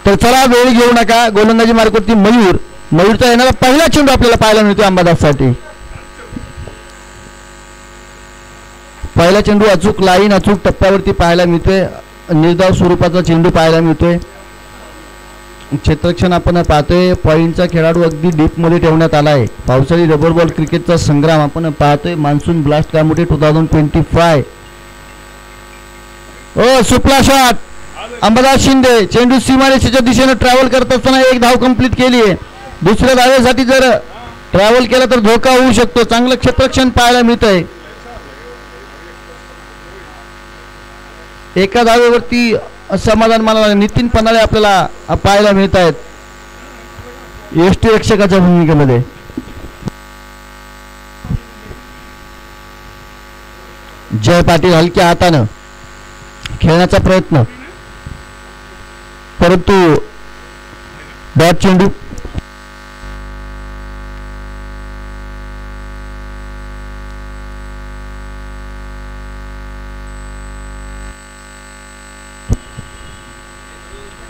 तर चला वेळ घेऊ नका. गोलंदाजी मार्गावरती मयूरचा येणारा पहिला चेंडू आपल्याला पाहायला मिळतो अंबादाससाठी. पहिला चेंडू अचूक लाईन अचूक टप्प्यावरती पाहायला मिळतोय. निर्धाव स्वरूपाचा चेंडू पाहायला मिळतोय. क्षेत्ररक्षण आपण पाहतोय. पॉईंटचा खेळाडू अगदी डीपमध्ये ठेवण्यात आला आहे. पावसाळी रबर बॉल क्रिकेटचा संग्राम आपण पाहतोय. Monsoon blast Kamothe 2025. सुपला शॉट अंबादास शिंदे. चेंडू सीमारेषेच्या दिशेने ट्रॅव्हल करत असताना एक धाव कंप्लीट केली आहे. दुसऱ्या धावेसाठी जर ट्रॅव्हल केला तर धोका होऊ शकतो. चांगलं क्षेत्ररक्षण पाहायला मिळत आहे. एका धावेवरती समाधान मानाला नितीन पन्हाळे आपल्याला पाहायला मिळत आहेत यष्टीरक्षकाच्या भूमिकेमध्ये. जय पाटील हलक्या हातानं खेळण्याचा प्रयत्न, परंतु डॉट चेंडू.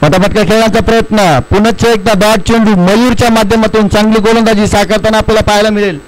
फटाफटका खेळण्याचा प्रयत्न, पुन्हा एकदा डॉट चेंडू. मयूरच्या माध्यमातून चांगली गोलंदाजी साकारताना आपल्याला पाहायला मिळेल.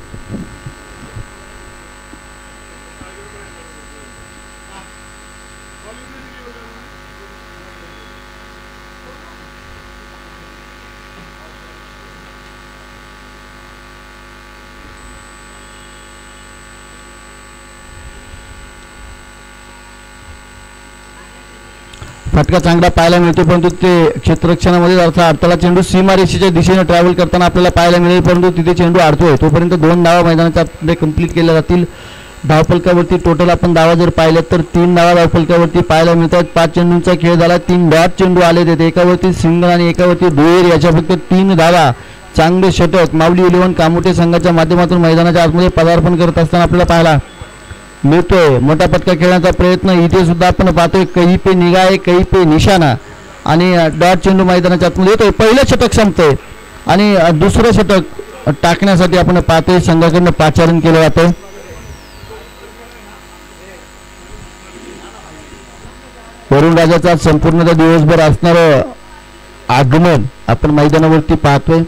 फटका चांगला पाहायला मिळतो, परंतु ते क्षेत्ररक्षणामध्ये अडथळा. चेंडू सीमारेषेच्या दिशेने ट्रॅव्हल करताना आपल्याला पाहायला मिळेल, परंतु तिथे चेंडू अडतोय. तोपर्यंत 2 धावा मैदानाच्या कंप्लीट केल्या जातील. धावफलकावरती टोटल आपण धावा जर पाहिल्यात तर 3 धावा धावफलकावरती पाहायला मिळतात. 5 चेंडूंचा खेळ झाला. 3 डॉट चेंडू आले आहेत. एकावरती सिंगल आणि एकावरती दुहेरी. याच्या फक्त 3 धावा. चांगले षटक माऊली 11 कामोटे संघाच्या माध्यमातून मैदानाच्या आतमध्ये पदार्पण करत असताना आपल्याला पाहायला मिळतोय. मोठा पटका खेळण्याचा प्रयत्न इथे सुद्धा आपण पाहतोय. कही पे निगाह कही पे निशाणा आणि डॉट चेंडू मैदानाच्या आतमध्ये येतोय. पहिलं षटक संपतंय आणि दुसरं षटक टाकण्यासाठी आपण पाहतोय संघाकडनं पाचारण केलं जातं. वरुण राजाचा संपूर्ण दिवसभर असणारं आगमन आपण मैदानावरती पाहतोय.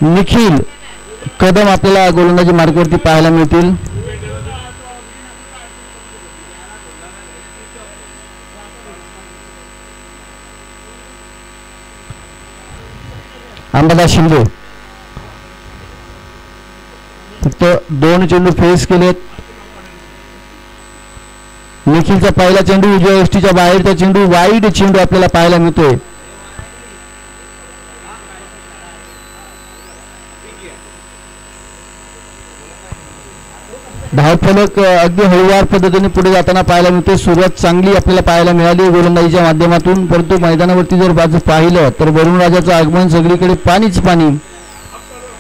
निखिल कदम आपल्याला गोलंदाजी मार्गावरती पाहायला मिळतील. अंबादास शिंदे फक्त 2 चेंडू फेस केलेत. निखिलचा पहिला चेंडू उजव्या यष्टीच्या बाहेरचा चेंडू, वाईड चेंडू आपल्याला पाहायला मिळतोय. धावफलक अगदी हळूवार पद्धतीने पुढे जाताना पाहायला मिळते. सुरुवात चांगली आपल्याला पाहायला मिळाली गोलंदाजीच्या माध्यमातून, परंतु मैदानावरती जर बाजू पाहिलं तर वरुण राजाचं आगमन, सगळीकडे पाणीच पाणी.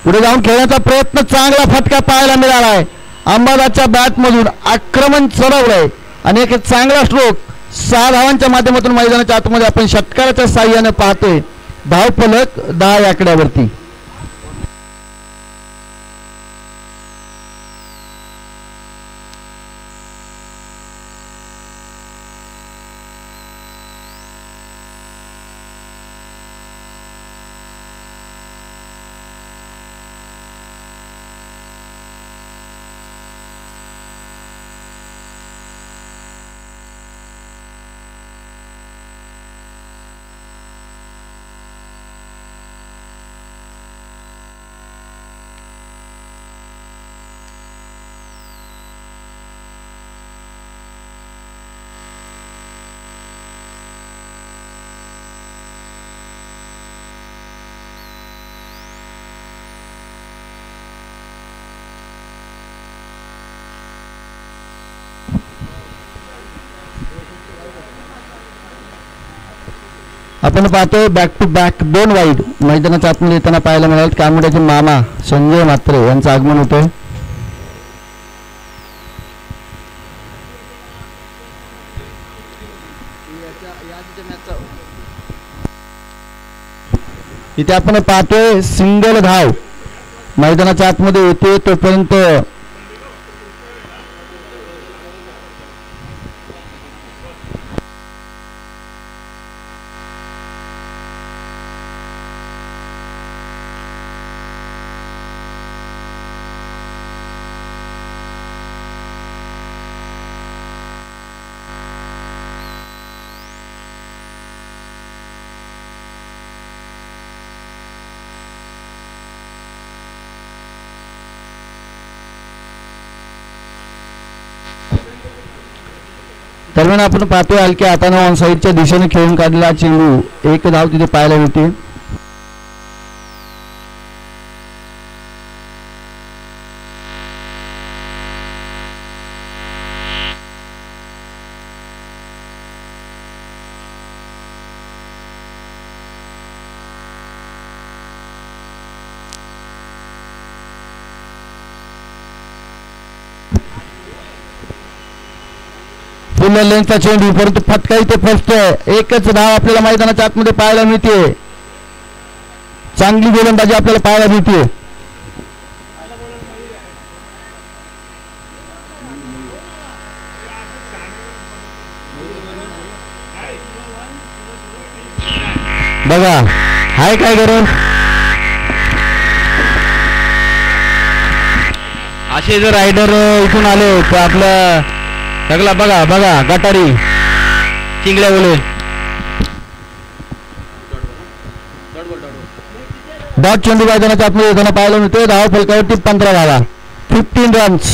पुढे जाऊन खेळण्याचा प्रयत्न, चांगला फटका पाहायला मिळाला आहे. अंबादासच्या बॅटमधून आक्रमण चढवलंय आणि एक चांगला स्ट्रोक 6 धावांच्या माध्यमातून मैदानाच्या आतमध्ये आपण षटकाराच्या साह्याने पाहतोय. धावफलक 10 या आकड्यावरती. आपण पाहतोय बॅक टू बॅक 2 वाईड मैदानाच्या आतमध्ये येताना पाहायला मिळाले. कामोड्याचे मामा संजय म्हात्रे यांचं आगमन होतं. इथे आपण पाहतोय सिंगल धाव मैदानाच्या आतमध्ये येते तोपर्यंत दरम्यान आपण पाहतोय हलक्या हाताने ऑन साईडच्या दिशेने खेळून काढलेला चेंडू 1 धाव तिथे पाहायला मिळते. फुल लेंथचा चेंडू परंतु फटका इथे फसतोय. 1च धाव आपल्याला मैदानाच्या आतमध्ये पाहायला मिळते. चांगली गोलंदाजी आपल्याला पाहायला मिळते. बघा हाय काय गरज असे जर रायडर इथून आले तर आपलं सगळा बघा बघा गटारी चिंगड्या बोले डॉट चेंडू मैदानाच्या आतमध्ये येताना पाहायला मिळते. धाव फलकावरती 15 धावा 15 रन्स.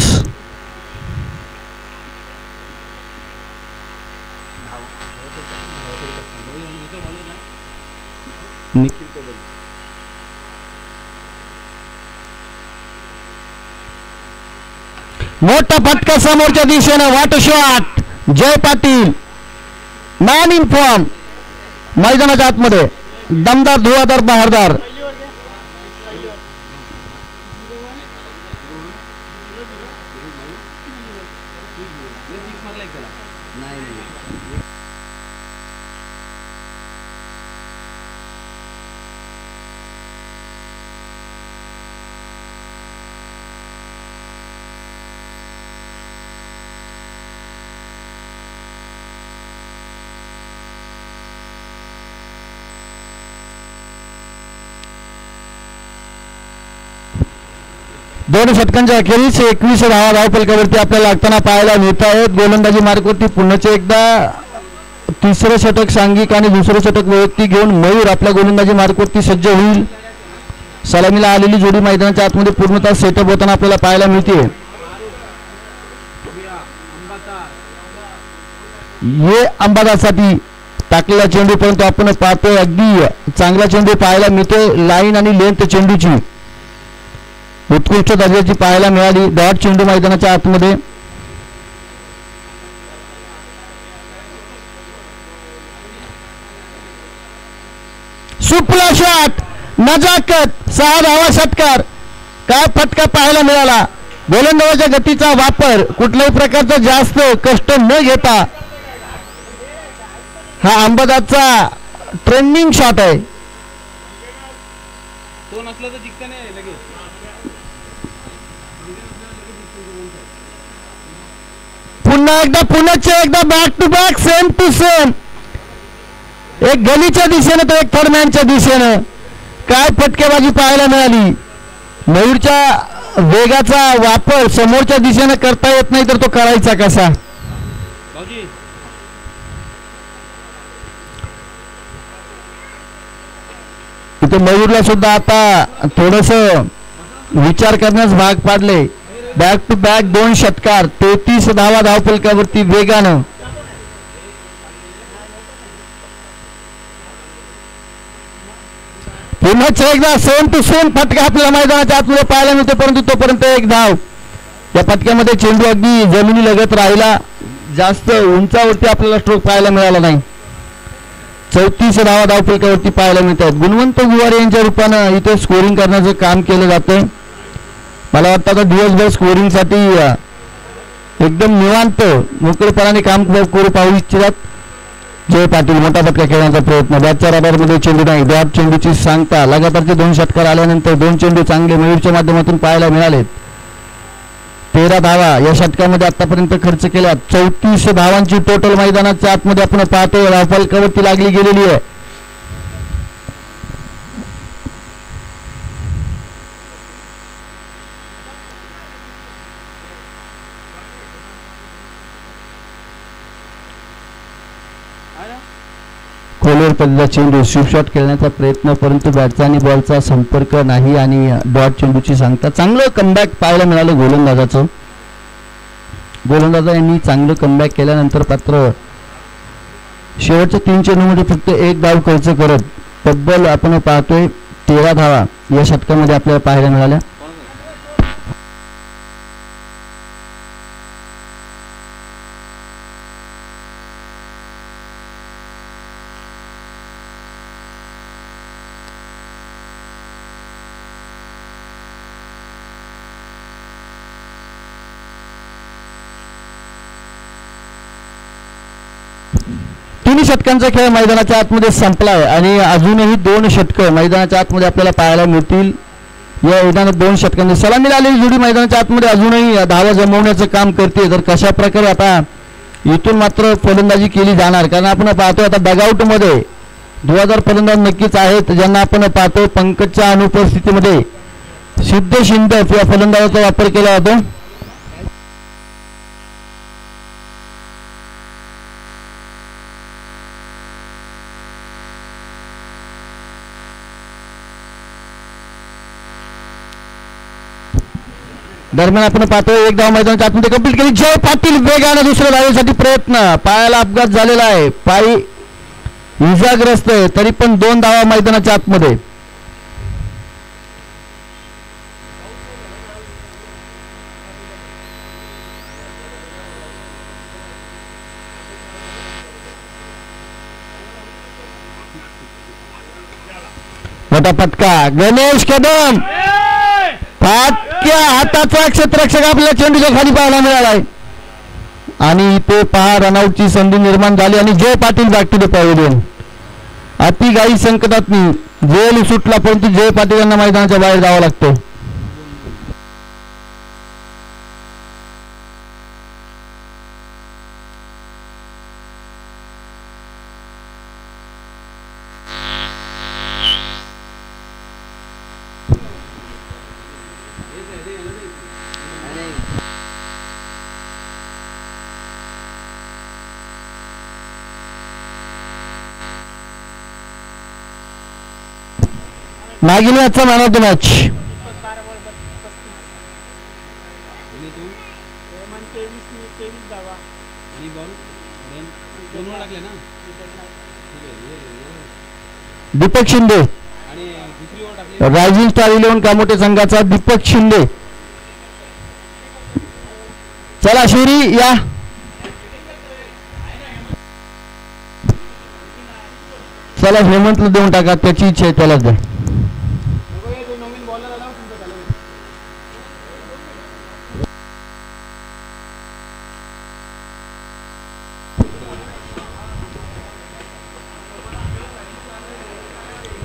मोठा फटका समोरच्या दिशेने what shot. Jay Patil man in form मैदानाच्या आतमध्ये दमदार धुवादार बहारदार. दोन षटकांच्या अखेरीस 21 धावा धावफलकावरती आपल्याला लागताना पाहायला मिळत आहेत. गोलंदाजी मार्गवरती पुन्हा एकदा 3रं षटक सांघिक आणि 2रं षटक वैयक्तिक घेऊन मयूर आपल्या गोलंदाजी मार्गवरती सज्ज होईल. सलामीला आलेली जोडी मैदानाच्या आतमध्ये पूर्णतः सेटअप होताना आपल्याला पाहायला मिळते. ये अंबादासाठी टाकलेला चेंडू परंतु आपण पाहतोय अगदी चांगला चेंडू पाहायला मिळतोय. लाईन आणि लेंथ चेंडूची उत्कृष्ट दर्जाची पाहायला मिळाली. डॉट चेंडू मैदानाच्या आतमध्ये सुपला शॉट नजाकत 6 धावा षटकार. काय फटका पाहायला मिळाला. गोलंदाजाच्या गतीचा वापर कुठल्याही प्रकारचा जास्त कष्ट न घेता हा अंबादासचा ट्रेंडिंग शॉट आहे. पुन्हा एकदा back to back same to same. एक गलीच्या दिशेने तर एक थर्डमॅनच्या दिशेने काय फटकेबाजी पाहायला मिळाली. मयूरच्या वेगाचा वापर समोरच्या दिशेने करता येत नाही तर तो करायचा कसा. इथे मयूरला सुद्धा आता थोडस विचार करण्यास भाग पाडले. बॅक टू बॅक 2 षटकार 33 धावा धावफलकावरती वेगानं. पुन्हा एकदा सेम टू सेम फटका आपल्याला मैदानाच्या आतमध्ये पाहायला मिळतो परंतु तोपर्यंत 1 धाव. या फटक्यामध्ये चेंडू अगदी जमिनी लगत राहिला. जास्त उंचावरती आपल्याला स्ट्रोक पाहायला मिळाला नाही. 34 धावा धावफलकावरती पाहायला मिळत आहेत. गुणवंत गुवारे यांच्या रूपानं इथे स्कोरिंग करण्याचं काम केलं जातं. मला वाटतं आता दिवसभर स्कोरिंगसाठी एकदम निवांत मोकळेपणाने काम करू पाहू इच्छितात जय पाटील. मोठा फटका खेळण्याचा प्रयत्न, बॅटच्या रडारमध्ये चेंडू नाही, बॅट चेंडूची सांगता. लगातारचे 2 षटकार आल्यानंतर 2 चेंडू चांगले मयूरच्या माध्यमातून पाहायला मिळालेत. 13 धावा या षटकामध्ये आतापर्यंत खर्च केल्या. 34 धावांची टोटल मैदानाच्या आतमध्ये आपण पाहतोय. धावफलकावरती लागली गेलेली आहे. खोलवर पडलेला चेंडू, स्वीप शॉट खेळण्याचा प्रयत्न, परंतु बॅटचा आणि बॉलचा संपर्क नाही आणि डॉट चेंडूची सांगता. चांगलं कमबॅक पाहायला मिळालं गोलंदाजाचं. गोलंदाजा यांनी चांगलं कमबॅक केल्यानंतर पात्र शेवटच्या 3 चेंडूमध्ये फक्त 1 धाव खर्च करत तब्बल आपण पाहतोय 13 धावा या षटकामध्ये आपल्याला पाहायला मिळाल्या. तिन्ही षटकांचा खेळ मैदानाच्या आतमध्ये संपलाय आणि अजूनही 2 षटकं मैदानाच्या आतमध्ये आपल्याला पाहायला मिळतील. या मैदानात 2 षटकांनी सलामी आलेली जोडी मैदानाच्या आतमध्ये अजूनही धावा जमवण्याचं काम करते. तर कशा प्रकारे आता इथून मात्र फलंदाजी केली जाणार, कारण आपण पाहतोय आता डगआउटमध्ये 2000 फलंदाज नक्कीच आहेत ज्यांना आपण पाहतोय. पंकजच्या अनुपस्थितीमध्ये सिद्धेश शिंदे या फलंदाजाचा वापर केला जातो. दरम्यान आपण पाहतोय 1 धाव मैदानाच्या आतमध्ये कंप्लीट केली. जय पाटील वेगाने दुसऱ्या धावेसाठी प्रयत्न, पायाला अपघात झालेला आहे, पायी इजाग्रस्त आहे, तरी पण 2 धावा मैदानाच्या आतमध्ये. मोठा फटका गणेश कदम, फाटक्या हाताचा क्षेत्ररक्षक आपल्या चेंडूच्या खाली पाहायला मिळालाय आणि इथे पहा रनआउटची संधी निर्माण झाली आणि Jay Patil back to the pavilion. अति गाई संकटात जेल सुटला, परंतु जय पाटील यांना मैदानाच्या बाहेर जावं लागतं. मागील मॅचचा man of the match Deepak Shinde, rising star 11 Kamothe संघाचा दीपक शिंदे. चला शिवरी या. चला हेमंतला देऊन टाका, त्याची इच्छा आहे त्यालाच द्या.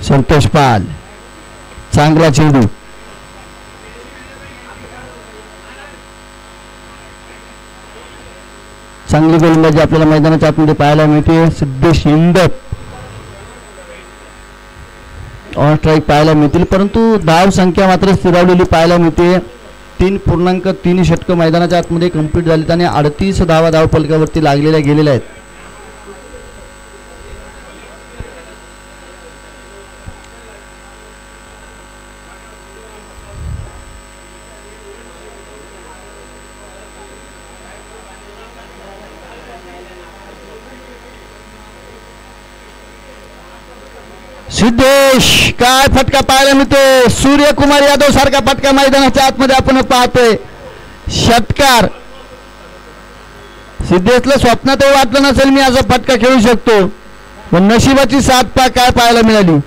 संतोष पाल, चांगला चेंडू. चांगली गोलंदाजी आपल्याला मैदानाच्या आतमध्ये पाहायला मिळते. सिद्धेश शिंदे ऑन स्ट्राईक पाहायला मिळतील, परंतु धाव संख्या मात्र स्थिरावलेली पाहायला मिळते. 3.3 षटकं मैदानाच्या आतमध्ये कंप्लीट झालीत आणि 38 धावा धावफलकावरती लागलेल्या गेलेल्या आहेत. सिद्धेश, काय फटका पाहायला मिळतो. सूर्यकुमार यादव सारखा फटका मैदानाच्या आतमध्ये आपण पाहतोय. षटकार. सिद्धेशला स्वप्नातही वाटलं नसेल मी असा फटका खेळू शकतो, व नशिबाची साथ पा काय पाहायला मिळाली.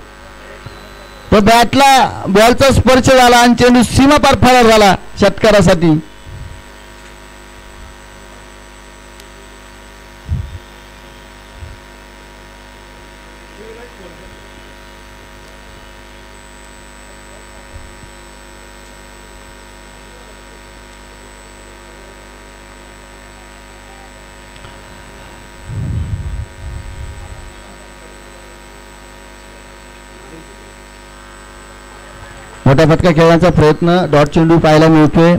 तो बॅटला बॉलचा स्पर्श झाला आणि चेंडू सीमा पार फरार झाला षटकारासाठी. मोठा फटका खेळण्याचा प्रयत्न, डॉट चेंडू पाहायला मिळतोय.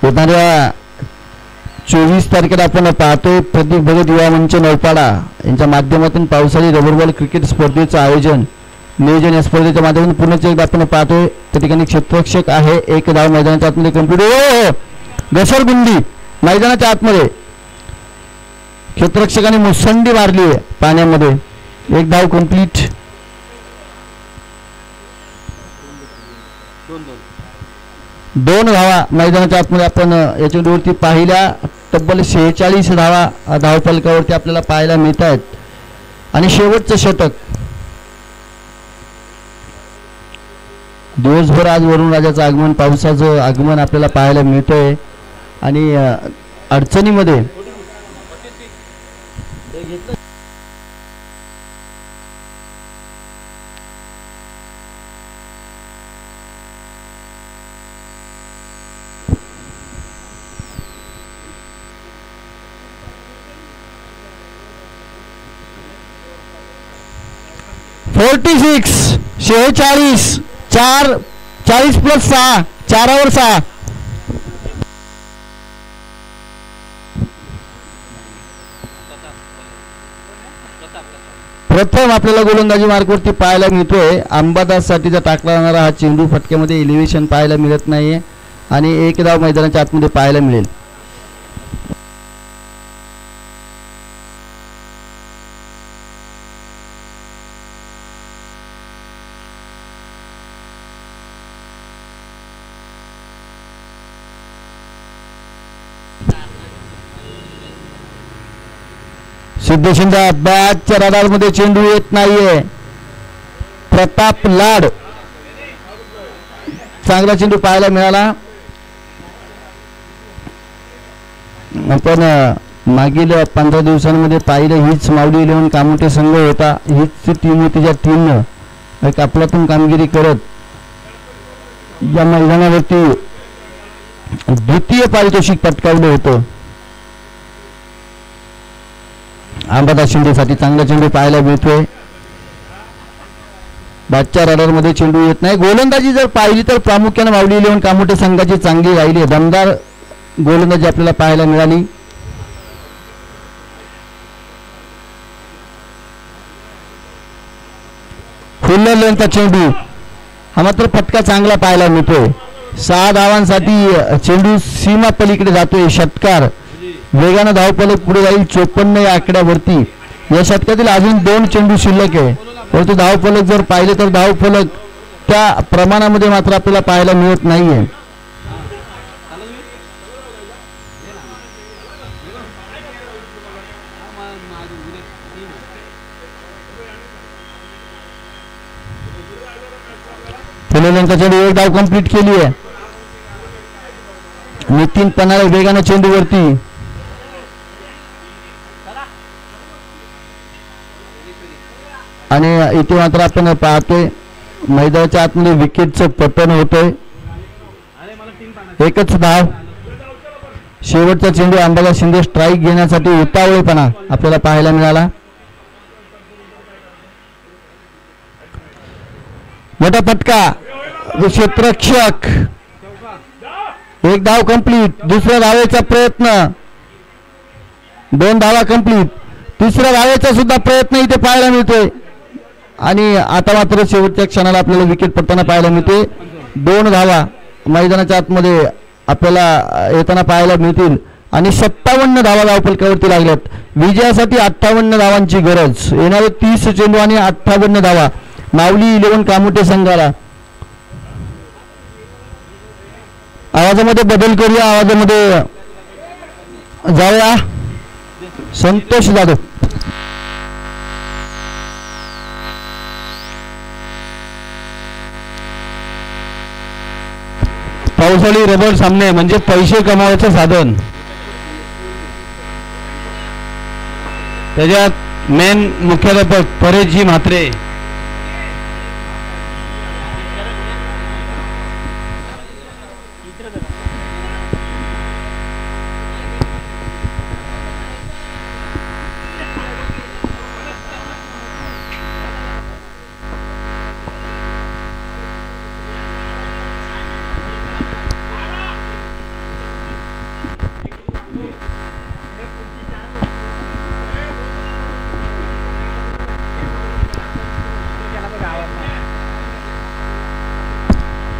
येणाऱ्या 24 तारखेला आपण पाहतोय प्रदीप भगत युवा मंच नौपाडा यांच्या माध्यमातून पावसाळी रबर बॉल क्रिकेट स्पर्धेचं आयोजन नियोजन या स्पर्धेच्या माध्यमातून पुन्हा एकदा आपण पाहतोय. त्या ठिकाणी क्षेत्ररक्षक आहे. एक धाव मैदानाच्या आतमध्ये कंप्लीट. घसरगुंडी मैदानाच्या आतमध्ये क्षेत्ररक्षकाने मुसंडी मारली आहे पाण्यामध्ये. एक धाव कंप्लीट. दोन धावा मैदानाच्या आतमध्ये आपण या चेंडूवरती पाहिल्या. तब्बल 46 धावा धावफलकावरती आपल्याला पाहायला मिळत आहेत. आणि शेवटचं षटक. दिवसभर आज वरुण राजाचं आगमन, पावसाचं आगमन आपल्याला पाहायला मिळतंय. आणि अडचणीमध्ये (46) 46 4 40 + 6 4 वर 6. प्रथम आपल्याला गोलंदाजी मार्कवरती पाहायला मिळतोय. अंबादास साठीचा टाकला जाणारा हा चेंडू फटक्यामध्ये एलिव्हेशन पाहायला मिळत नाहीये आणि एक धाव मैदानाच्या आतमध्ये पाहायला मिळेल. सिद्ध शिंदे बॅटच्या रडारमध्ये चेंडू येत नाहीये. प्रताप लाड चांगला चेंडू पाहायला मिळाला. आपण मागील 15 दिवसांमध्ये पाहिलं हीच माऊली 11 कामोठे संघ होता. हीच टीम होती ज्या टीमनं एक आपल्यातून कामगिरी करत या मैदानावरती द्वितीय पारितोषिक पटकावलं होतं. अंबादास शिंदेसाठी चांगला चेंडू पाहायला मिळतोय. बॅटच्या रडारमध्ये चेंडू येत नाही. गोलंदाजी जर पाहिली तर प्रामुख्याने माऊली 11 कामोठे संघाची चांगली राहिली. दमदार गोलंदाजी आपल्याला पाहायला मिळाली. फुल्लरचा चेंडू हा मात्र फटका चांगला पाहायला मिळतोय. 6 धावांसाठी चेंडू सीमा पलीकडे जातोय. षटकार वेगानं धावफलक पुढे जाईल 54 या आकड्यावरती. या षटकातील अजून 2 चेंडू शिल्लक आहे. परंतु धावफलक जर पाहिले तर धावफलक त्या प्रमाणामध्ये मात्र आपल्याला पाहायला मिळत नाहीये. फुलेंचा चेंडू एक धाव कंप्लीट केली आहे. नितीन पन्हाळे वेगानं चेंडूवरती. आणि इथे मात्र आपण पाहतोय मैदानाच्या आतमध्ये विकेटचं पतन होतंय. एकच धाव. शेवटचा चेंडू अंबादास शिंदे स्ट्राईक घेण्यासाठी उतावळेपणा आपल्याला पाहायला मिळाला. मोठा फटका. क्षेत्ररक्षक एक धाव कंप्लीट. दुसऱ्या धावेचा प्रयत्न. 2 धावा कंप्लीट. तिसऱ्या धावेचा सुद्धा प्रयत्न इथे पाहायला मिळतोय. आणि आता मात्र शेवटच्या क्षणाला आपल्याला विकेट पडताना पाहायला मिळते. 2 धावा मैदानाच्या आतमध्ये आपल्याला येताना पाहायला मिळतील. आणि 57 धावा धावफलकावरती लागल्यात. विजयासाठी 58 धावांची गरज. येणारे 30 चेंडू आणि 58 धावा माऊली 11 कामोठे संघाला. आवाजामध्ये बदल करूया, आवाजामध्ये जाऊया. संतोष जाधव. पावसाळी रबर सामने म्हणजे पैसे कमावायचं साधन. त्याच्यात मेन मुख्याध्यापक परेशजी म्हात्रे.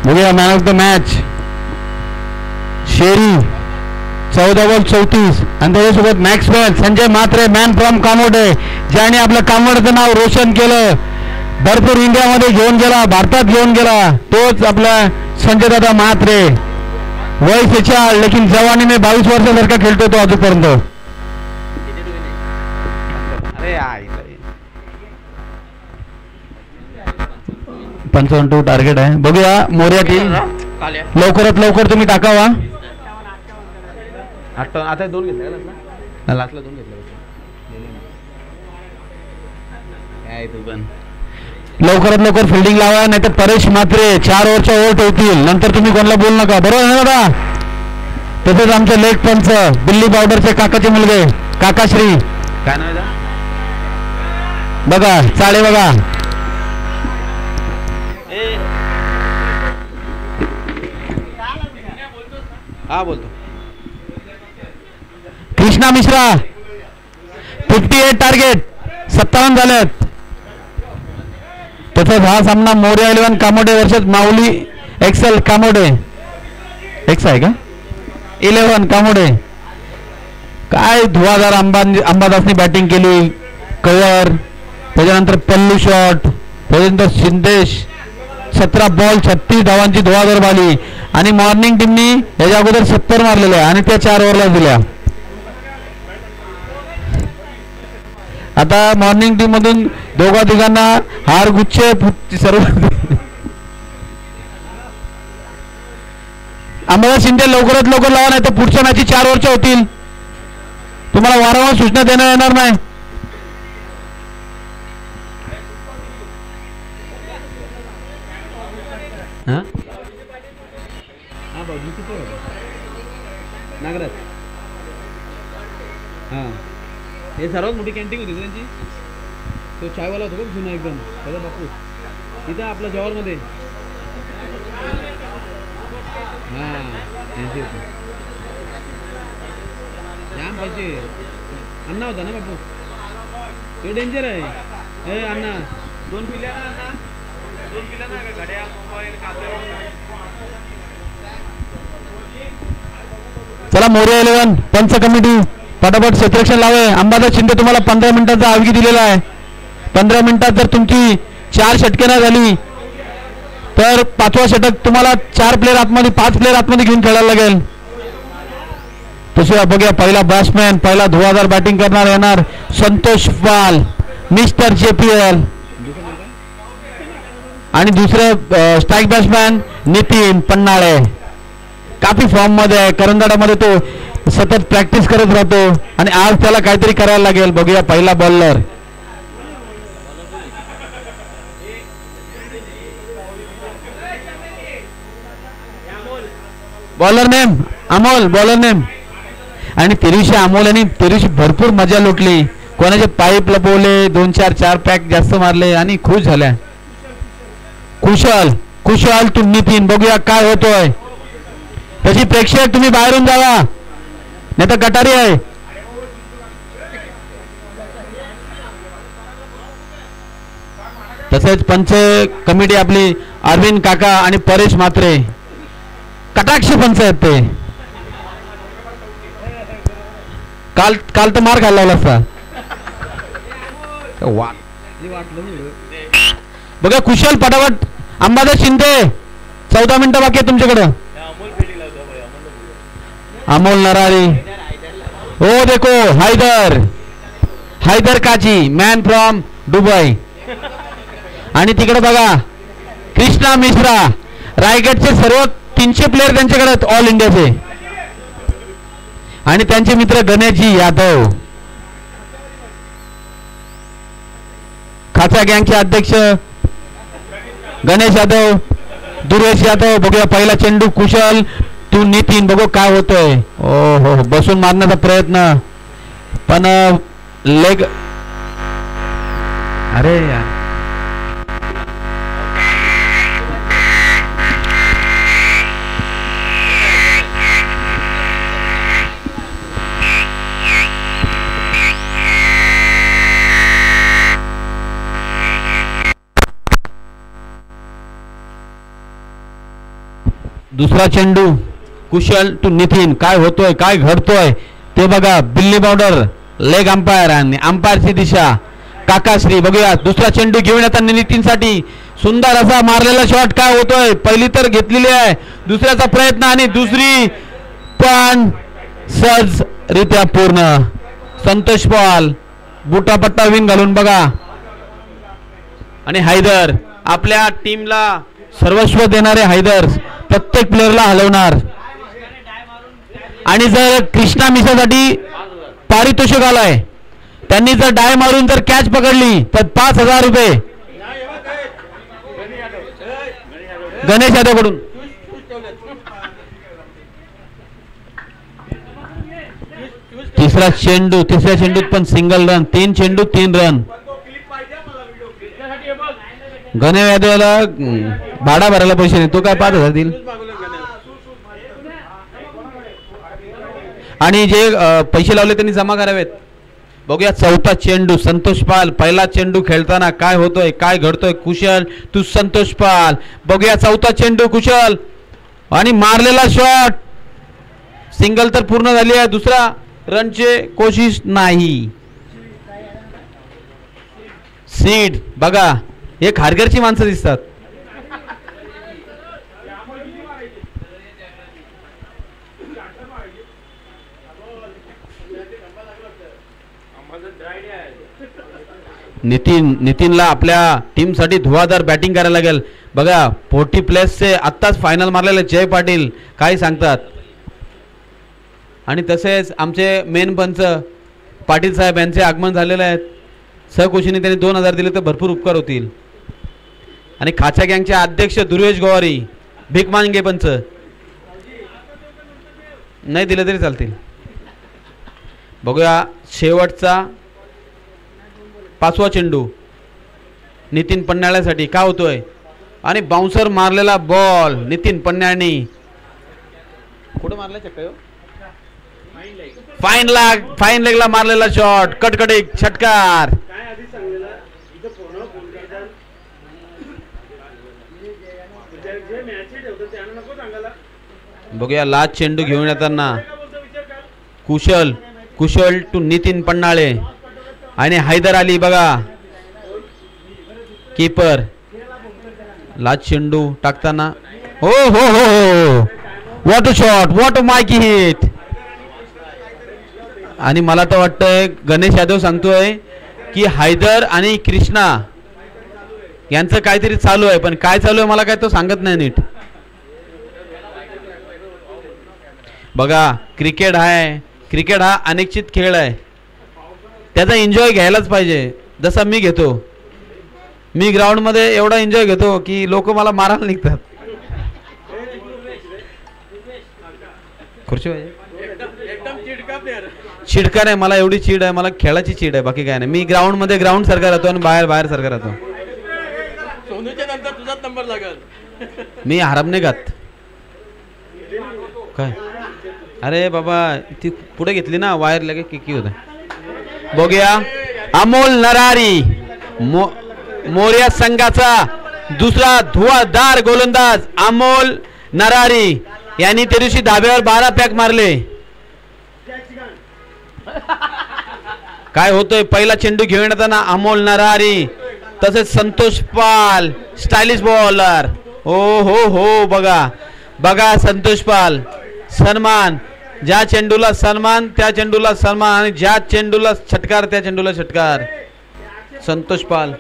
बघूया man of the match Sheri 14 ball 34 आणि त्याच्यासोबत Maxwell Sanjay Mhatre man from Kamothe, ज्याने आपलं कामोडेचं नाव रोशन केलं, भरपूर इंडियामध्ये घेऊन गेला, भारतात घेऊन गेला, तोच आपला संजय दादा म्हात्रे. वय 46 लेकिन जवानी में 22 वर्षासारखा खेळतो तो अजूनपर्यंत. 55 टार्गेट आहे. बघूया मोर्या टीम लवकरात लवकर तुम्ही टाकावा. आता 2 घेतले का लास्टला 2 घेतले काय तू पण लवकरात लवकर फिल्डिंग लावा, नाही तर परेश म्हात्रे 4 ओव्हरच्या ओव्हर ठेवतील, नंतर तुम्ही कोणाला बोलू नका. बरोबर आहे दादा. तसेच आमचे लेग पंच दिल्ली बॉर्डरचे काकाचे मुलगे काकाश्री काय नाव आहे बघा चाळे बघा. हा बोलतो. कृष्णा मिश्रा 58 टार्गेट 57 झालेत. तसंच हा सामना मोर्या 11 कामोडे वर्सेस माऊली एक्सेल कामोडे. एक्स आहे का 11 कामोडे. काय धुवाधार अंबादासनी बॅटिंग केली, कव्हर, त्याच्यानंतर पल्लू शॉट, त्याच्यानंतर शिंदेश 17 बॉल 36 धावांची धुवाधार बाली आणि मॉर्निंग टीमनी याच्या अगोदर 70 मारलेल्या आणि त्या 4 ओव्हरला दिल्या. आता मॉर्निंग टीम मधून दोघा तिघांना हार गुच्छे सर्व. आम्हाला शिंदे लवकरात लवकर लावा, नाही तर पुढच्या मॅची 4 ओव्हरच्या होतील. तुम्हाला वारंवार सूचना देण्यात येणार नाही. नागराज हां हे सर्वात मोठी कॅन्टीन होती त्यांची. तो चायवाला होतो बघ जुना एकदम त्याचा बापू इथं आपल्या जवाहरमध्ये. हां त्यांची होती जाम पाहिजे. अण्णा होता ना बापू, तो डेंजर आहे. हे अण्णा 2 पिल्या ना अण्णा 2 पिल्या ना घड्या मोबाईल कागद. चला मोर्या 11 पंच कमिटी फटाफट क्षेत्ररक्षण लावे. अंबादास शिंदे तुम्हाला 15 मिनिटाचा अवधी दिलेला आहे. 15 मिनिटात जर तुमची 4 षटके नाही झाली तर 5वा षटक तुम्हाला 4 प्लेयर आतमध्ये 5 प्लेयर आतमध्ये घेऊन खेळायला लागेल. तसे बघूया पहिला बॅट्समॅन पहिला धुवाधार बॅटिंग करणार येणार संतोष पाल मिस्टर JPL आणि दुसरे स्ट्राईक बॅट्समॅन नितीन पन्नाळे. काफी फॉर्म मध्ये आहे, करंदाडामध्ये तो सतत प्रॅक्टिस करत राहतो आणि आज त्याला काहीतरी करायला लागेल. बघूया पहिला bowler bowler name Amol bowler name. आणि तेरीशी अमोल आणि तेरीशी भरपूर मजा लुटली, कोणाचे पाईप लपवले, 2-4 पॅक जास्त मारले आणि खुश झाल्या. कुशल कुशल तू नितीन. बघूया काय होतोय. तशी प्रेक्षक तुम्ही बाहेरून जावा नाही तर गटारी आहे. तसेच पंच कमिटी आपली अरविंद काका आणि परेश म्हात्रे कटाक्ष पंच आहेत ते. काल तर मार खायला लागला असता. बघा कुशल पटापट. अंबादास शिंदे 14 मिनिटं बाकी आहे तुमच्याकडं. अमोल नरारी. ओ देखो हैदर काची मॅन फ्रॉम दुबई. आणि तिकडे बघा कृष्णा मिश्रा. रायगडचे सर्व 300 प्लेयर त्यांच्याकडे ऑल इंडियाचे. आणि त्यांचे मित्र गणेशजी यादव. खाचा गँगचे अध्यक्ष गणेश यादव, दुर्वेश यादव. बघूया पहिला चेंडू कुशल टू नितीन. बघू काय होतोय. ओ हो बसून मारण्याचा प्रयत्न पण लेग. अरे यार दुसरा चेंडू कुशल टू नितीन. काय होतोय काय घडतोय ते बघा. बिल्ली बॉर्डर लेग अंपायर आणि अंपायरची दिशा काकाश्री. बघूया दुसरा चेंडू घेऊन येताना नितीनसाठी सुंदर असा मारलेला शॉट. काय होतोय पहिली तर घेतलेली आहे. दुसऱ्याचा प्रयत्न आणि दुसरी पण सहजरित्या पूर्ण. संतोष पॉल बुटापट्टा विन घालून बघा. आणि हैदर आपल्या टीमला सर्वस्व देणारे हैदर प्रत्येक प्लेअरला हलवणार. आणि जर कृष्णा मिश्रासाठी पारितोषिक आलाय. त्यांनी जर डाय मारून जर कॅच पकडली तर 5,000 रुपये गणेश यादव कडून. तिसऱ्या चेंडूत पण सिंगल रन. 3 चेंडू 3 रन. गणेश यादवला भाडा भरायला पैसे नाही. तो काय 5,000 देईल. आणि जे पैसे लावले त्यांनी जमा करावेत. बघूया चौथा चेंडू संतोष पाल. पहिला चेंडू खेळताना काय होतोय काय घडतोय. कुशल तू संतोष पाल. बघूया चौथा चेंडू कुशल आणि मारलेला शॉट. सिंगल तर पूर्ण झाली आहे. दुसरा रनचे कोशिश नाही. सीड बघा हे खारघरची माणसं दिसतात. नितीनला आपल्या टीमसाठी धुवाधार बॅटिंग करायला लागेल. बघा 40+ आत्ताच फायनल मारलेले जय पाटील काय सांगतात. आणि तसेच आमचे मेन पंच पाटील साहेब यांचे आगमन झालेले आहेत. सहकुशीने त्यांनी 2,000 दिले तर भरपूर उपकार होतील. आणि खाचा गँगचे अध्यक्ष दुर्वेश गोवारी भीक मांगे पंच नाही दिले तरी चालतील. बघूया शेवटचा 5वा चेंडू नितीन पन्हाळ्यासाठी. काय होतोय आणि बाउन्सर मारलेला बॉल नितीन पन्हाळ्याने. कुठं मारला चक्का. फाईन लेगला मारलेला शॉट. कटकटीक षटकार. बघूया लास्ट चेंडू घेऊन येताना कुशल टू नितीन पन्हाळे आणि हैदर अली. बघा कीपर लास्ट चेंडू टाकताना. हो हो हो हो what a shot what a mighty hit. आणि मला तर वाटतंय गणेश यादव सांगतोय की हैदर आणि कृष्णा यांचं काहीतरी चालू आहे. पण काय चालू आहे मला काय तो सांगत नाही नीट. बघा क्रिकेट हा अनिश्चित खेळ आहे. त्याचा एन्जॉय घ्यायलाच पाहिजे. जसा मी घेतो. मी ग्राउंड मध्ये एवढा एन्जॉय घेतो की लोक मला मारायला निघतात. खुर्ची चिडका नाही मला. एवढी चीड आहे मला. खेळाची चीड आहे बाकी काय नाही. मी ग्राउंड मध्ये ग्राउंड सारखा राहतो आणि बाहेर सारखा राहतो. मी हरम नाही खात. काय अरे बाबा ती पुढे घेतली ना वायर लगे की होत. बघूया अमोल नरारी मोर्या संघाचा दुसरा धुवाधार गोलंदाज अमोल नरारी यांनी त्या दिवशी धाब्यावर 12 पॅक मारले. काय होतोय पहिला चेंडू घेऊन येताना अमोल नरारी तसेच संतोष पाल स्टायलिश बॉलर. हो हो हो बघा संतोष पाल सन्मान ज्या चेंडूला सन्मान त्या चेंडूला सन्मान आणि ज्या चेंडूला षटकार त्या चेंडूला षटकार. संतोष पाल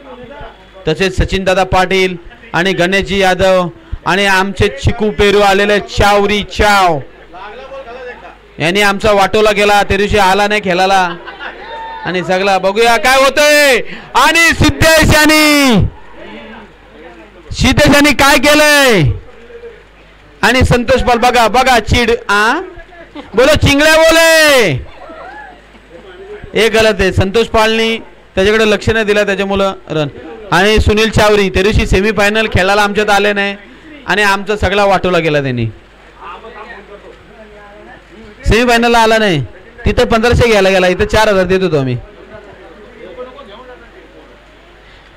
तसेच सचिन दादा पाटील आणि गणेशजी यादव आणि आमचे चिकू पेरू आलेले चावरी चाव यांनी आमचा वाटोला गेला. त्या दिवशी आला नाही खेळाला आणि सगळा बघूया काय होतंय. आणि सिद्धेशानी काय केलंय आणि संतोष पाल बघा बघा चिड बोलो चिंगड्या बोले हे गलत आहे. संतोष पालनी त्याच्याकडे लक्ष नाही दिलं त्याच्यामुळं रन. आणि सुनील चावरी त्या दिवशी सेमीफायनल खेळायला आमच्यात आले नाही आणि आमचा सगळा वाटोला गेला त्यांनी. सेमीफायनलला आला नाही तिथं 1500 घ्यायला गेला इथं 4000 देत होतो आम्ही.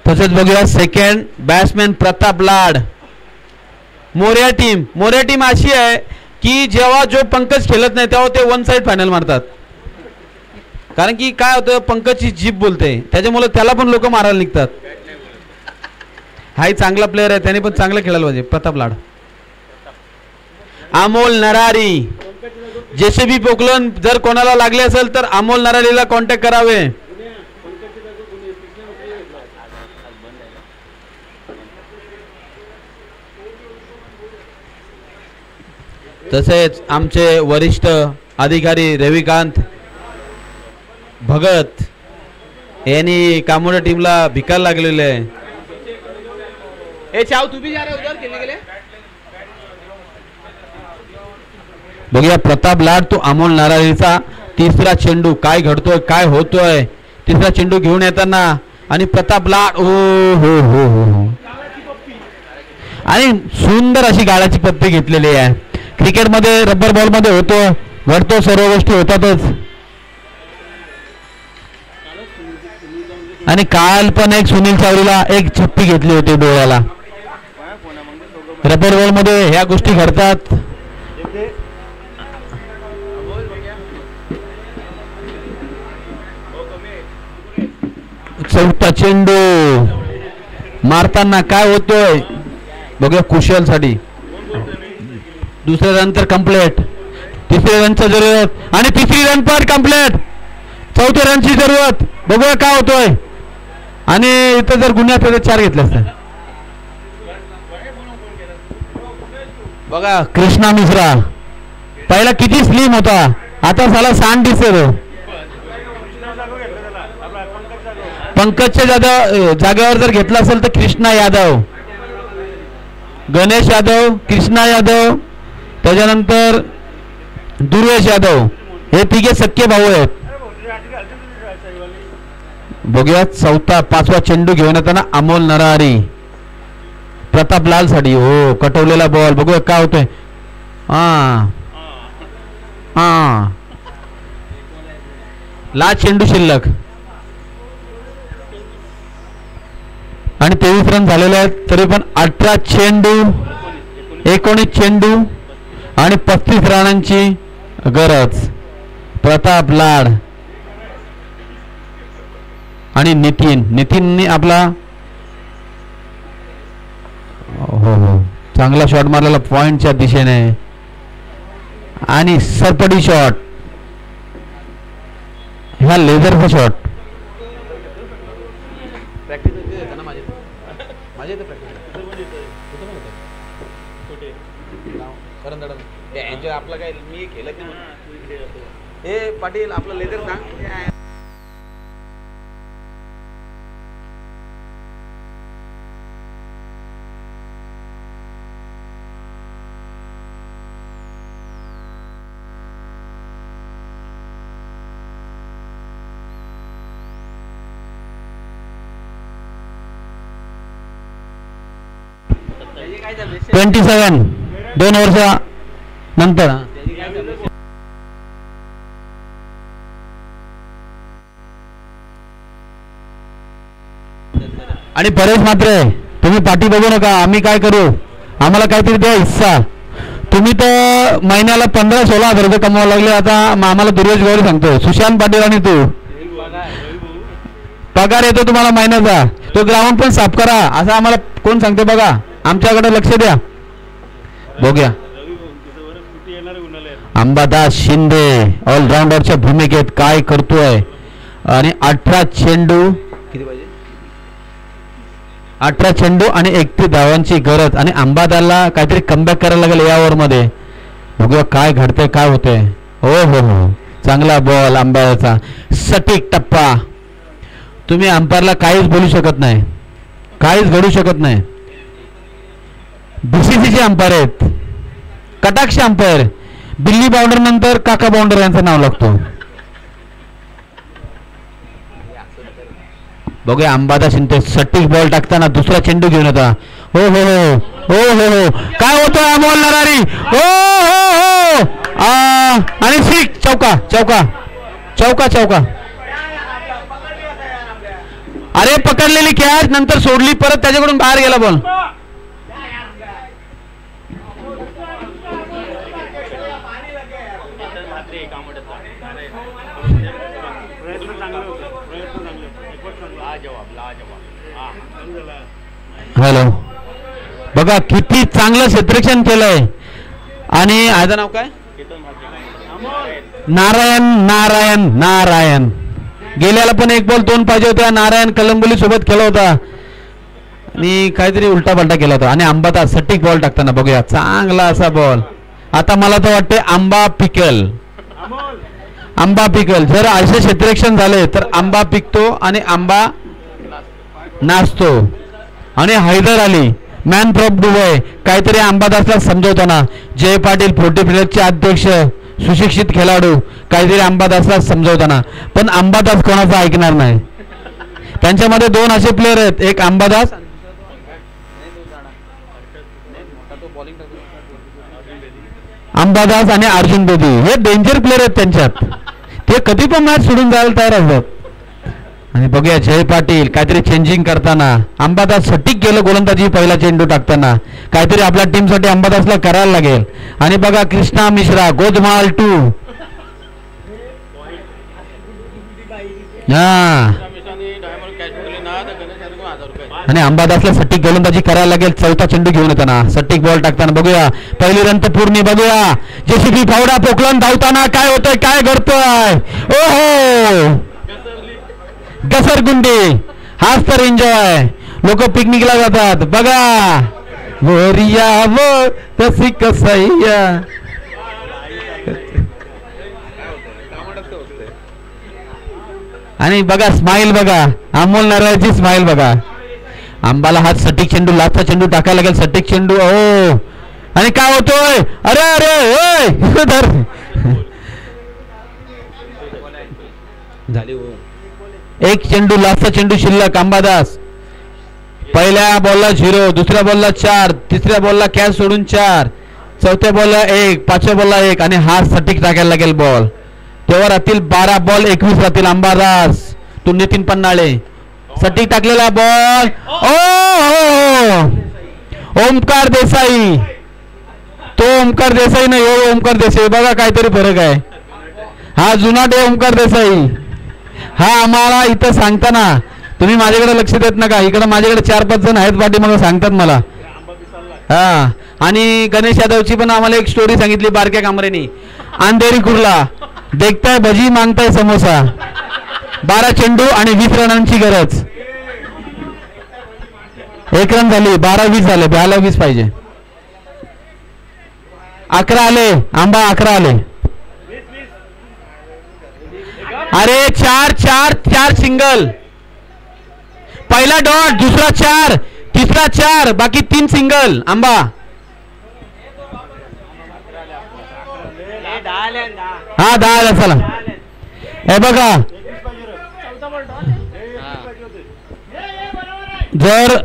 तसेच बघूया सेकंड बॅट्समॅन प्रताप लाड. मोर्या टीम अशी आहे की जेव्हा जो पंकज खेळत नाही तेव्हा ते वन साइड फायनल मारतात. कारण की काय होतं पंकजची जीभ बोलते त्याच्यामुळे त्याला पण लोक मारायला निघतात. हाही चांगला प्लेअर आहे त्याने पण चांगलं खेळायला पाहिजे. प्रताप लाड. अमोल नरारी जेसीबी पोकलन जर कोणाला लागले असेल तर अमोल नरारीला कॉन्टॅक्ट करावे. तसेच आमचे वरिष्ठ अधिकारी रविकांत भगत यांनी कामोडा टीमला भिकायला लागलेले आहे. बघूया प्रताप लाड तो अमोल नारायणचा तिसरा चेंडू काय घडतोय काय होतोय. तिसरा चेंडू घेऊन येताना आणि प्रताप लाड हो हो हो हो आणि सुंदर अशी गाळाची पत्ती घेतलेली आहे. क्रिकेटमध्ये रबर बॉल मध्ये होतो घडतो सर्व गोष्टी होतातच. आणि काल पण एक सुनील चावरीला एक छप्पी घेतली होती डोळ्याला. रबर बॉल मध्ये ह्या गोष्टी घडतात. चौथा चेंडू मारताना काय होतोय बघूया कुशल साठी. दुसरे रन तर कंप्लीट. तिसरे रनची जरूरत आणि तिसरी रन पण कंप्लीट. चौथ्या रनची जरूरत बघूया काय होतोय. आणि इथं जर गुन्ह्यात 4 घेतले असते. बघा कृष्णा मिश्रा पहिला किती स्लिम होता आता झाला सांड दिसतो. पंकजच्या जागेवर जर घेतला असेल तर कृष्णा यादव गणेश यादव कृष्णा यादव त्याच्यानंतर दुर्वेश यादव हे तिघे सख्खे भाऊ आहेत. बघूया चौथा 5वा चेंडू घेऊन येताना अमोल नरारी प्रताप लाल साठी हो कटवलेला बॉल बघूया काय होतोय. लास्ट चेंडू शिल्लक आणि 23 रन झालेले आहेत. तरी पण 18 चेंडू 19 चेंडू आणि 35 रनांची गरज. प्रताप लाड आणि नितीनने आपला हो हो चांगला शॉट मारलेला पॉइंटच्या दिशेने आणि सरपटी शॉट ह्या लेझरचा शॉट. आपला काय मी केलं हे पाटील आपलं लेझर सांग. $27 2 वर्षा नंतर. आणि परेश मात्र तुम्ही पाठी बघू नका आम्ही काय करू आम्हाला काहीतरी द्या हिस्सा. तुम्ही तर महिन्याला 15-16 हजार रुपये कमवायला लागले. आता आम्हाला दुर्वेश गौरी सांगतो सुशांत पाटील आणि तू पगार येतो तुम्हाला महिन्याचा तो ग्राउंड पण साफ करा असं आम्हाला कोण सांगते बघा. आमच्याकडे लक्ष द्या. बघूया अंबादास शिंदे ऑलराऊंडरच्या भूमिकेत काय करतोय आणि 18 चेंडू किती पाहिजे 18 चेंडू आणि 31 धावांची गरज आणि अंबादासला काहीतरी कमबॅक करायला लागेल या ओव्हरमध्ये. बघूया काय घडतंय काय होतंय. हो हो हो चांगला बॉल अंबादासचा सटीक टप्पा. तुम्ही अंपायरला काहीच बोलू शकत नाही काहीच घडू शकत नाही. बीसीसीचे अंपायर आहेत कटाक्ष अंपायर. दिल्ली बाउंडर नंतर काका बाउंडर यांचं नाव लागतो. बघूया अंबादास शिंदे सटीक बॉल टाकताना दुसरा चेंडू घेऊन होता. हो हो हो हो हो हो काय होतोय अमोल नरारी. हो हो हो आणि सिक्स चौका चौका चौका चौका. अरे पकडलेली कॅच नंतर सोडली परत त्याच्याकडून बाहेर गेला बॉल. हॅलो बघा किती चांगलं क्षेत्ररक्षण केलंय. आणि आजचं नाव काय नारायण नारायण नारायण. गेल्याला पण 1 बॉल 2 पाहिजे होत्या. नारायण कलंबोली सोबत खेळला होता आणि काहीतरी उलटा पलटा केला होता. आणि अंबादास सटीक बॉल टाकताना बघूया चांगला असा बॉल. आता मला तर वाटते आंबा पिकल आंबा पिकल. जर असे क्षेत्ररक्षण झाले तर आंबा पिकतो आणि आंबा नाचतो. आणि Haider Ali man from Dubai काहीतरी अंबादासला समजवताना. जय पाटील 40 प्लेयरचे अध्यक्ष सुशिक्षित खेळाडू काहीतरी अंबादासला समजवताना. पण अंबादास कोणाचं ऐकणार नाही. त्यांच्यामध्ये 2 असे प्लेयर आहेत एक अंबादास अंबादास आणि अर्जुन बेदी. हे डेंजर प्लेयर आहेत त्यांच्यात. ते कधी पण मॅच सोडून जायला तयार असतात. आणि बघूया जय पाटील काहीतरी चेंजिंग करताना. अंबादास सटीक गेलं गोलंदाजी पहिला चेंडू टाकताना. काहीतरी आपल्या टीमसाठी अंबादासला करायला लागेल. आणि बघा कृष्णा मिश्रा गोदमाल 2 आणि अंबादासला सटीक गोलंदाजी करायला लागेल. चौथा चेंडू घेऊन येताना सटीक बॉल टाकताना. बघूया पहिली रन तर पूर्ण. बघूया जेसीबी फावडा पोकलन धावताना काय होतंय काय घडतोय. ओहो घसरगुंडी. हाच तर एन्जॉय. लोक पिकनिकला जातात बघा. वरिया व तशी कसैया. आणि बघा स्माइल बघा अमोल नराळची स्माइल बघा. अंबाला हात सटीक चेंडू लास्टचा चेंडू टाकायला लागेल. सटीक चेंडू ओ आणि काय होतोय. अरे अरे धर झाली. एक चेंडू लास्टचा चेंडू शिल्लक. अंबादास पहिल्या बॉलला 0 दुसऱ्या बॉलला 4 तिसऱ्या बॉलला कॅच सोडून 4 चौथ्या बॉलला 1 पाचव्या बॉलला 1 आणि हा सटीक टाकायला लागेल बॉल. तेव्हा राहतील 12 बॉल 21 राहतील. अंबादास तो नितीन पन्नाळे सटीक टाकलेला बॉल. ओ ओमकार देसाई. तो ओमकार देसाई नाही हो ओमकार देसाई. बघा काहीतरी फरक आहे. हा जुनाट आहे ओमकार देसाई. हा आम्हाला इथं सांगताना तुम्ही माझ्याकडे लक्ष देत नका. इकडे माझ्याकडे 4-5 जण आहेत पाठी मला सांगतात मला. हा आणि गणेश यादवची पण आम्हाला एक स्टोरी सांगितली बारक्या कामरेनी. अंधेरी कुर्ला देखताय भजी मागताय समोसा. 12 चेंडू आणि 20 रनांची गरज. 1 रन झाली 12-20 झाले. 12-20 पाहिजे. 11 आले. आंबा 11 आले. अरे 4 सिंगल. पहिला डॉट दुसरा 4 तिसरा 4 बाकी 3 सिंगल. आंबा हा 10 आला. चला हे बघा जर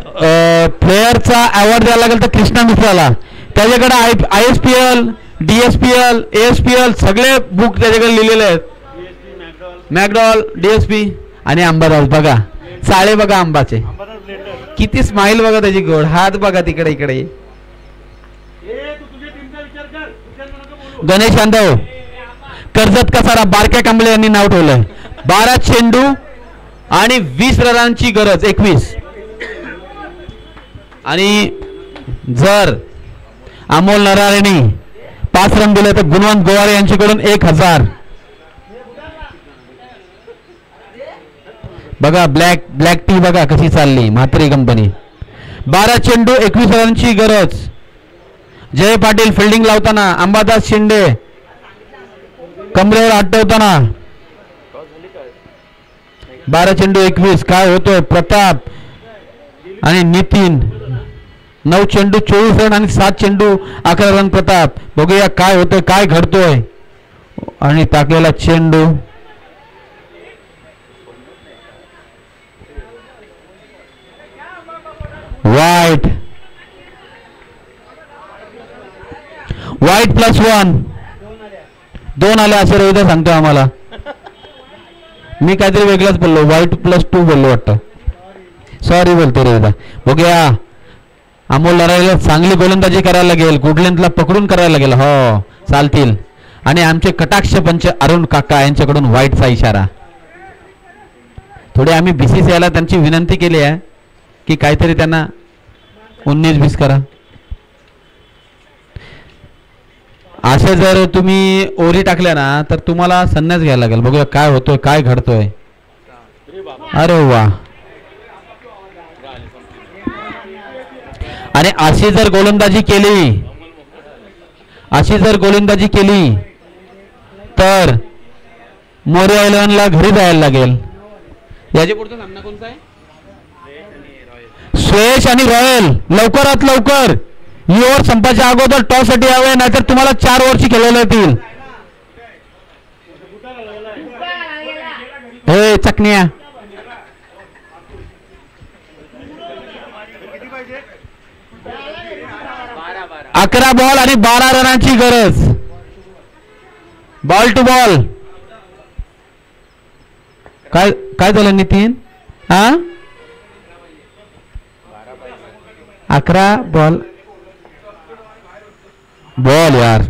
प्लेयरचा अवॉर्ड द्यायला लागेल तर कृष्णा मिश्राला. त्याच्याकडे ISPL DSPL ASPL सगळे बुक त्याच्याकडे लिहिलेले आहेत. मॅकडॉल DSP आणि अंबादास बघा साळे बघा आंबाचे किती स्माइल बघा त्याची गोड. हात बघा तिकडे इकडे. गणेश यादव कर्जत कसारा बारक्या कांबळे यांनी नाव ठेवलंय. 12 चेंडू आणि 20 रनांची गरज 21. आणि जर अमोल नराळेनी 5 रन दिले तर गुणवंत गोवारे यांच्याकडून 1000. बघा ब्लॅक टी बघा कशी चालली म्हात्रे कंपनी. 12 चेंडू 21 रनची गरज. जय पाटील फिल्डिंग लावताना, अंबादास शिंदे कमरेवर आटवताना. 12 चेंडू 21. काय होतोय प्रताप आणि नितीन. 9 चेंडू 24 रन आणि 7 चेंडू 11 रन प्रताप. बघूया काय होतोय, काय घडतोय. आणि टाकलेला चेंडू वाईट. +1. 2 आले असं रविदा सांगतो आम्हाला. मी काहीतरी वेगळाच बोललो. वाईट +2 बोललो वाटतं. सॉरी बोलतो रविदा. बघूया अमोल नरारेला चांगली गोलंदाजी करायला लागेल. गुडलेंथला पकडून करायला लागेल. हो चालतील. आणि आमचे कटाक्ष पंच अरुण काका यांच्याकडून वाईटचा इशारा. थोडे आम्ही BCCIला त्यांची विनंती केली आहे की काहीतरी त्यांना 19-20 करा. असे जर तुम्ही ओरी टाकल्या ना तर तुम्हाला संन्यास घ्यायला लागेल. बघूया काय होतोय, काय घडतोय. अरे वा. आणि अशी जर गोलंदाजी केली तर मोरे आयलंडला घरी जायला लागेल. याच्या पुढचा सामना कोणता आहे? सुयश आणि रॉयल. लवकरात लवकर ही ओव्हर संपायच्या अगोदर टॉस साठी यावे, नाहीतर तुम्हाला 4 ओव्हरची खेळवल्या येतील. हे चकण्या. 11 बॉल आणि 12 रनांची गरज. Ball to ball. काय झालं नितीन? 11 बॉल यार.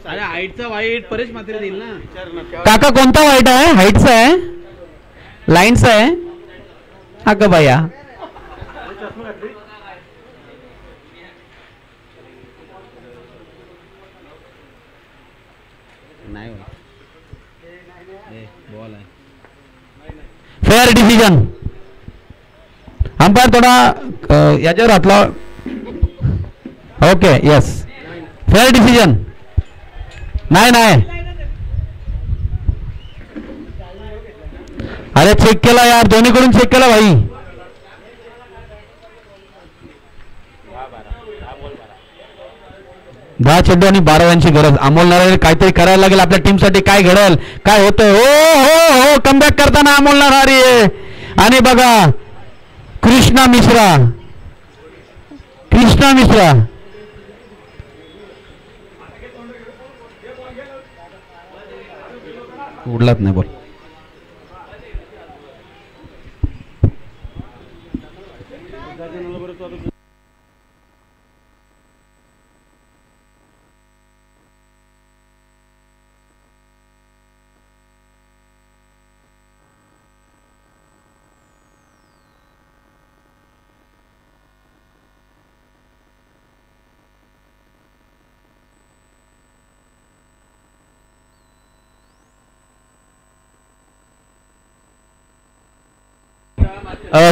अरे हाईटचा वाईट परेश म्हात्रे देईल ना. काका कोणता वाईट आहे? हाईटचा आहे, लाईनचा आहे? अगं बाया. नाही बॉल आहे. Fair decision. अंपायर थोडा याच्यावर हातला. Okay yes fair decision. नाही अरे चेक केला यार, दोन्हीकडून चेक केला भाई. दहा चेंडू आणि 12 रनची गरज. अमोल नरारे काहीतरी करायला लागेल आपल्या टीमसाठी. काय घडेल, काय होतंय? हो कमबॅक करताना अमोल नरारे. आणि बघा कृष्णा मिश्रा उडलाच नाही बोल.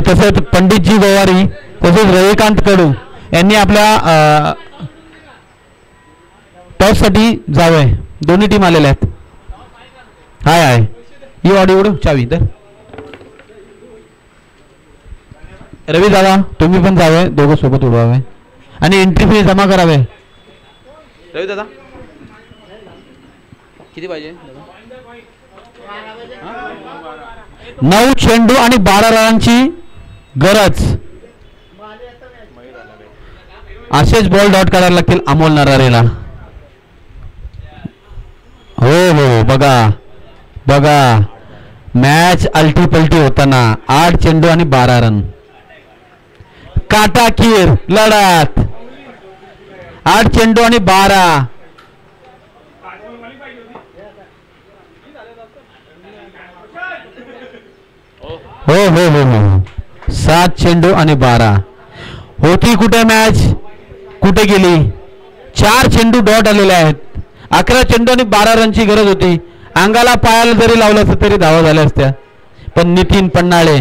तसेच पंडितजी गोवारी, तसेच रविकांत कडू यांनी आपल्या टॉस साठी जावे. दोन्ही टीम आलेल्या आहेत. हाय ही ऑडी उडव चावी तर. रवी दादा तुम्ही पण जावे, दोघं सोबत उडवावे आणि एंट्री फी जमा करावे. रवी दादा किती पाहिजे? 9 चेंडू आणि 12 रनांची गरज. असेच बॉल डॉट करायला लागतील अमोल नरारेला. हो बघा मॅच अलटी पलटी होताना 8 चेंडू आणि 12 रन. काटाकीर लढत 8 चेंडू आणि 12. हो हो हो हो 7 चेंडू आणि 12. होती कुठे मॅच, कुठे गेली? 4 चेंडू डॉट आलेले आहेत. 11 चेंडू आणि 12 रनची गरज होती. अंगाला पायाला जरी लावलं असतं तरी धावा झाल्या असत्या. पण नितीन पन्हाळे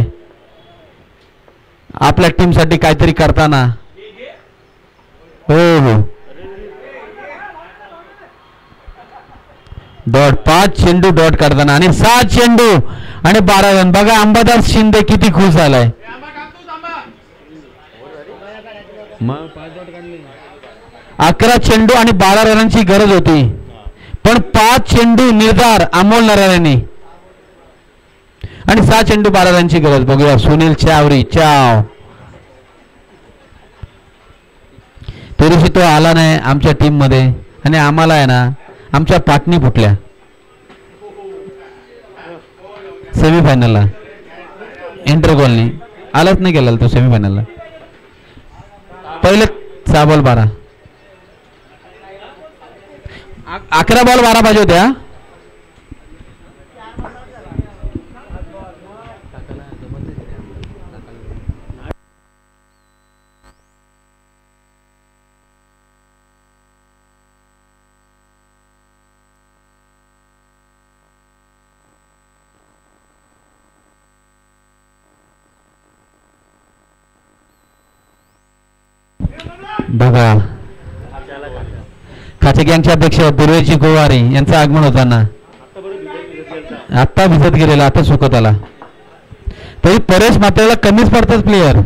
आपल्या टीम साठी काहीतरी करताना हो हो डॉट 5 चेंडू डॉट करताना आणि 7 चेंडू आणि 12 रन. बघा अंबादास शिंदे किती खुश झालाय. 11 चेंडू आणि 12 रनांची गरज होती पण 5 चेंडू निर्धार अमोल नराऱ्यांनी आणि 6 चेंडू 12 रनची गरज. बघूया सुनील चावरी चाव. तरीही तो आला नाही आमच्या टीम मध्ये आणि आम्हाला आहे ना आमच्या पाटणी फुटल्या सेमीफायनलला. इंटर कॉलनी आलाच नाही गेला तो सेमीफायनलला. पहिले 6 बॉल 12 11 बॉल 12 पाहिजे होत्या. बघा खाचे गँगचे अध्यक्ष दुर्वेची गोवारी यांचं आगमन होताना आता भिजत गेलेला आता सुकत आला. तरी परेश मात्रेला कमीच पडतात प्लेयर.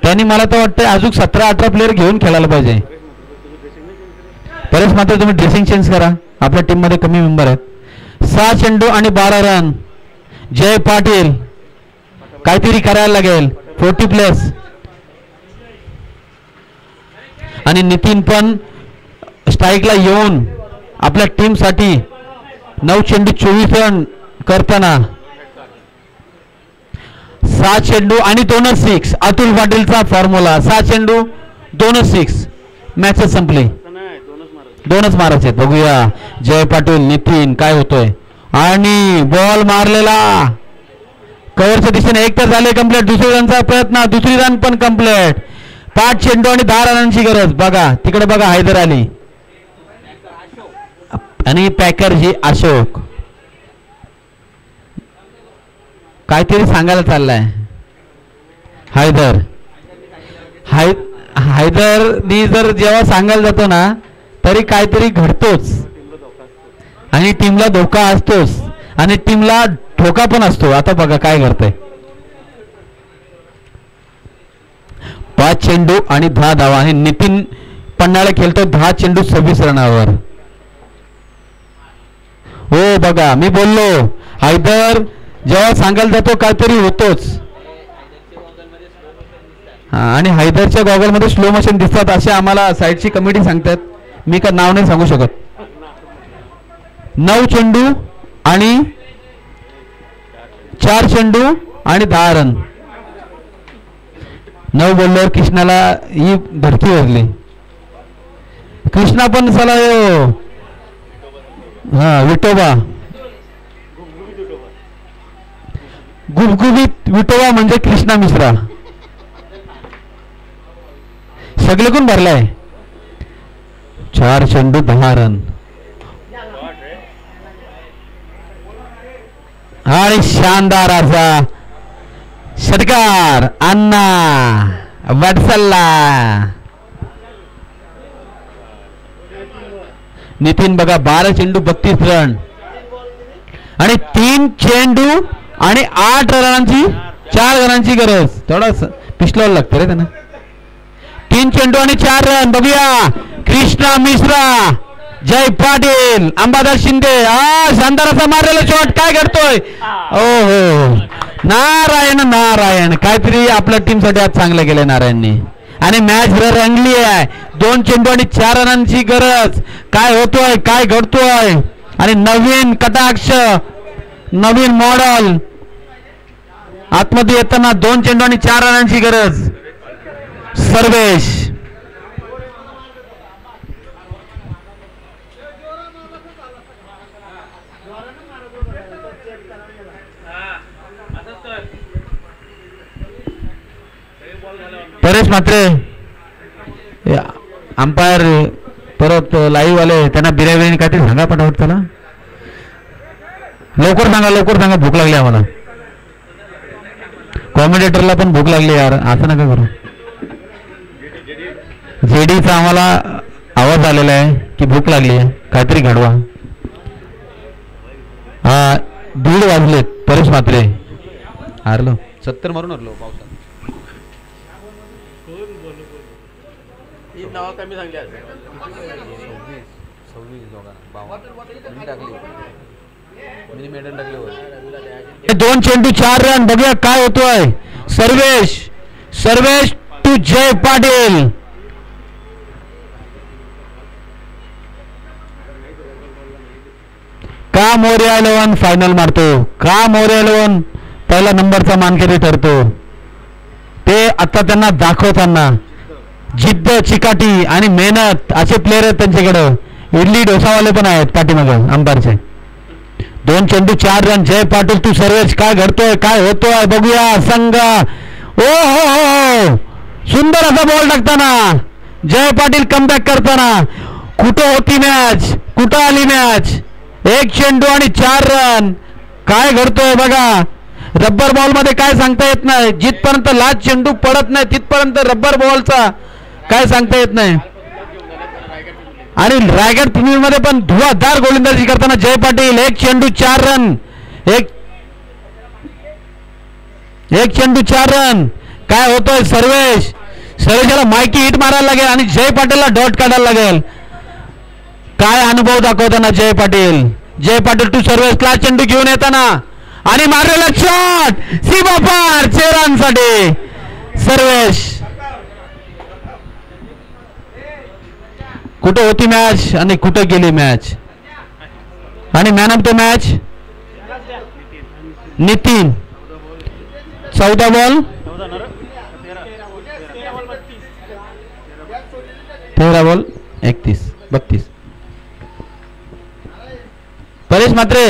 त्यांनी मला तर वाटतं अजून 17-18 प्लेयर घेऊन खेळायला पाहिजे. परेश मात्र तुम्ही ड्रेसिंग चेंज करा. आपल्या टीम मध्ये कमी मेंबर आहेत. 6 चेंडू आणि 12 रन. जय पाटील काहीतरी करायला लागेल. 40+ आणि नितीन पण स्ट्राईकला येऊन आपल्या टीम साठी 9 चेंडू 24 रन करताना 6 चेंडू आणि 2 6. अतुल पाटीलचा फॉर्म्युला 6 चेंडू 2 6. मॅच संपली. 2च मारायचे. बघूया जय पाटील नितीन काय होतोय. आणि बॉल मारलेला कव्हरच्या दिशेने. एक तर झाले कंप्लीट. दुसरी रनचा प्रयत्न. दुसरी रन पण कंप्लीट. 5 चेंडू आणि 10 रनांची गरज. बघा तिकडे बघा हैदर अली आणि पॅकरजी अशोक काहीतरी सांगायला चाललाय. हैदरनी जर जेव्हा सांगायला जातो ना तरी काहीतरी घडतोच आणि टीमला धोका असतोच आणि टीमला धोका पण असतो. आता बघा काय घडतंय. 5 चेंडू आणि 10 धावा आणि नितीन पन्हाळे खेळतो 10 चेंडू 26 रनावर. हो बघा मी बोललो हैदर जेव्हा सांगायला जातो काहीतरी होतोच. आणि हैदरच्या गॉगल मध्ये स्लो मोशन दिसतात असे आम्हाला साईडची कमिटी सांगतात. मी का नाव नाही सांगू शकत. 9 चेंडू आणि 4 चेंडू आणि 10 रन. 9 बॉलवर कृष्णाला ही धरती भरली. कृष्णा पण चला विठोबा गुबगुबीत विठोबा म्हणजे कृष्णा मिश्रा सगळे कोण भरलाय. 4 चेंडू 10 रन आणि शानदार असा षटकार अण्णा वडसल्ला. नितीन बघा 12 चेंडू 32 रन आणि 3 चेंडू आणि 8 रनांची 4 रनांची गरज. थोडा पिछलावं लागतं रे त्यांना. 3 चेंडू आणि 4 रन. बघूया कृष्णा मिश्रा जय पाटील अंबादास शिंदे. शानदार असा मारलेला शॉट. काय करतोय. ओ हो नारायण नारायण काहीतरी आपल्या टीम साठी आज चांगलं केलंय नारायणनी. आणि मॅच रंगली आहे. 2 चेंडू आणि 4 रनांची गरज. काय होतोय काय घडतोय. आणि नवीन कटाक्ष नवीन मॉडेल आतमध्ये येताना 2 चेंडू आणि 4 रनांची गरज. सर्वेश. परेश म्हात्रे अंपायर परत लाईव्ह आले, त्यांना बिर्याणी काहीतरी सांगा पटापट. त्याला लवकर सांगा भूक लागली आम्हाला. कॉमेंटेटरला पण भूक लागली यार, असं नका करू. जेडीचा आम्हाला आवाज आलेला आहे की भूक लागली आहे, काहीतरी घडवा. हा 1:30 वाजलेत. परेश म्हात्रे हारलो, 70 मारून हरलो पावसात. कमी सांगली 2 चेंडू 4 रन. बघूया काय होतोय. सर्वेश टू जय पाटील. का मोर्या 11 फायनल मारतो, का मोर्या 11 पहिला नंबरचा मानकरी ठरतो. ते आता त्यांना दाखवताना जिद्द, चिकाटी आणि मेहनत असे प्लेयर आहेत त्यांच्याकडं. इडली डोसावाले पण आहेत पाठीमागे अंपायरचे. 2 चेंडू 4 रन. जय पाटील टू सर्वेश. काय घडतोय, काय होतोय बघूया. संघ हो सुंदर असा बॉल टाकताना जय पाटील कमबॅक करताना. कुठं होती मॅच, कुठं आली मॅच. 1 चेंडू आणि 4 रन. काय घडतोय बघा. रब्बर बॉल मध्ये काय सांगता येत नाही. जिथपर्यंत लास्ट चेंडू पडत नाही तिथपर्यंत रब्बर बॉलचा काय सांगता येत नाही. आणि रायगड मध्ये पण धुवाधार गोलंदाजी करताना जय पाटील. 1 चेंडू 4 रन. एक चेंडू 4 रन. काय होतोय. सर्वेशला मायकी हिट मारायला लागेल आणि जय पाटीलला डॉट काढायला लागेल. काय अनुभव दाखवताना जय पाटील टू सर्वेशला चेंडू घेऊन येताना आणि मारलेला शॉट सीमा पार 6 रनसाठी सर्वेश. कुठं होती मॅच आणि कुठं गेली मॅच. आणि man of the match Nitin. 14 ball 13 ball 31 32. Paresh Mhatre